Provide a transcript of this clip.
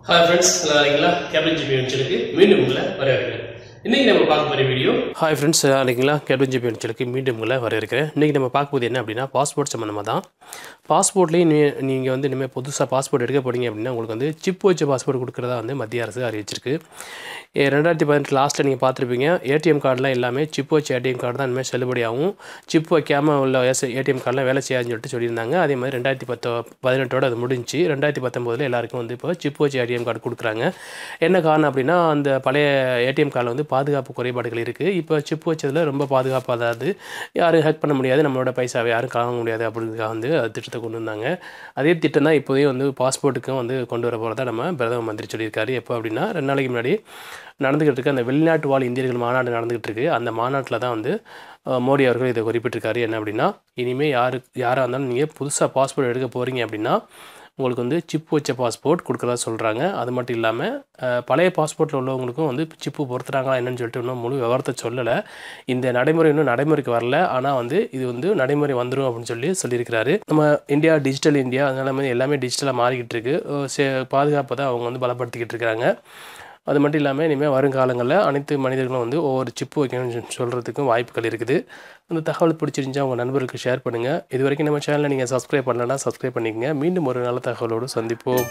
Hi friends, நல்லா இருக்கீங்களா? Captain GB சேனலுக்கு மீண்டும் உங்களை வரவேற்கிறேன். இன்னைக்கு நம்ம பார்க்க போற வீடியோ ஹாய் ஃப்ரெண்ட்ஸ், நல்லா இருக்கீங்களா? கேப்டன் ஜிபி சேனலுக்கு மீண்டும் உங்களை வரவேற்கிறேன். இன்னைக்கு நம்ம பார்க்க போகிறது என்ன அப்படின்னா பாஸ்போர்ட் சம்மந்தமாக தான். பாஸ்போர்ட்லேயும் நீங்கள் வந்து இனிமேல் புதுசாக பாஸ்போர்ட் எடுக்க போகிறீங்க அப்படின்னா உங்களுக்கு வந்து சிப் வச்ச பாஸ்போர்ட் கொடுக்குறதா வந்து மத்திய அரசு அறிவிச்சிருக்கு. 2018 லாஸ்ட்டில் நீங்கள் பார்த்துருப்பீங்க, ஏடிஎம் கார்டெலாம் எல்லாமே சிப் வச்ச ஏடிஎம் கார்டு தான் இனிமேல் செல்லுபடியாகும். சிப் வைக்காமல் உள்ள ஏடிஎம் கார்டெலாம் வேலை செய்யாதுன்னு சொல்லியிருந்தாங்க. அதே மாதிரி 2018 அது முடிஞ்சு 2019 எல்லாருக்கும் வந்து இப்போ சிப் வச்ச ஏடிஎம் கார்டு கொடுக்குறாங்க. என்ன காரணம் அப்படின்னா அந்த பழைய ஏடிஎம் கார்டில் வந்து பாதுகாப்பு குறைபாடுகள் இருக்குது. இப்போ சிப் வச்சதில் ரொம்ப பாதுகாப்பாக, அதாவது யாரும் ஹேக் பண்ண முடியாது, நம்மளோட பைசாவை யாரும் காண முடியாது அப்படிங்கிறதுக்காக வந்து திட்டத்தை கொண்டு வந்தாங்க. அதே திட்டம் தான் இப்போதையும் வந்து பாஸ்போர்ட்டுக்கும் வந்து கொண்டு வர போகிறதா நம்ம பிரதம மந்திரி சொல்லியிருக்காரு. எப்போ அப்படின்னா 2 நாளைக்கு முன்னாடி நடந்துக்கிட்டு இருக்க அந்த வெளிநாட்டு வாழ் இந்தியர்கள் மாநாடு நடந்துகிட்டு இருக்குது. அந்த மாநாட்டில் தான் வந்து மோடி அவர்கள் இதை குறிப்பிட்டிருக்காரு. என்ன அப்படின்னா, இனிமேல் யாராக இருந்தாலும் நீங்கள் புதுசாக பாஸ்போர்ட் எடுக்க போகிறீங்க அப்படின்னா உங்களுக்கு வந்து சிப் வச்ச பாஸ்போர்ட் கொடுக்குறதா சொல்கிறாங்க. அது மட்டும் இல்லாமல் பழைய பாஸ்போர்ட்டில் உள்ளவங்களுக்கும் வந்து சிப்பு பொறுத்துறாங்களா என்னன்னு சொல்லிட்டு இன்னும் முழு விவரத்தை சொல்லலை. இந்த நடைமுறை இன்னும் நடைமுறைக்கு வரல, ஆனால் வந்து இது வந்து நடைமுறை வந்துடும் அப்படின்னு சொல்லியிருக்கிறாரு. நம்ம இந்தியா டிஜிட்டல் இந்தியா, அதனால எல்லாமே டிஜிட்டலாக மாறிக்கிட்டு இருக்குது. பாதுகாப்பை தான் அவங்க வந்து பலப்படுத்திக்கிட்டு இருக்கிறாங்க. அது மட்டும் இல்லாமல் இனிமேல் வருங்காலங்களில் அனைத்து மனிதர்களும் வந்து ஒவ்வொரு சிப்பு வைக்கணும்னு சொல்கிறதுக்கும் வாய்ப்புகள் இருக்குது. அந்த தகவல் பிடிச்சிருந்துச்சா உங்கள் நண்பர்களுக்கு ஷேர் பண்ணுங்கள். இது வரைக்கும் நம்ம சேனலை நீங்கள் சப்ஸ்கிரைப் பண்ணலைன்னா சப்ஸ்கிரைப் பண்ணிக்கங்க. மீண்டும் ஒரு நல்ல தகவலோடு சந்திப்போம்.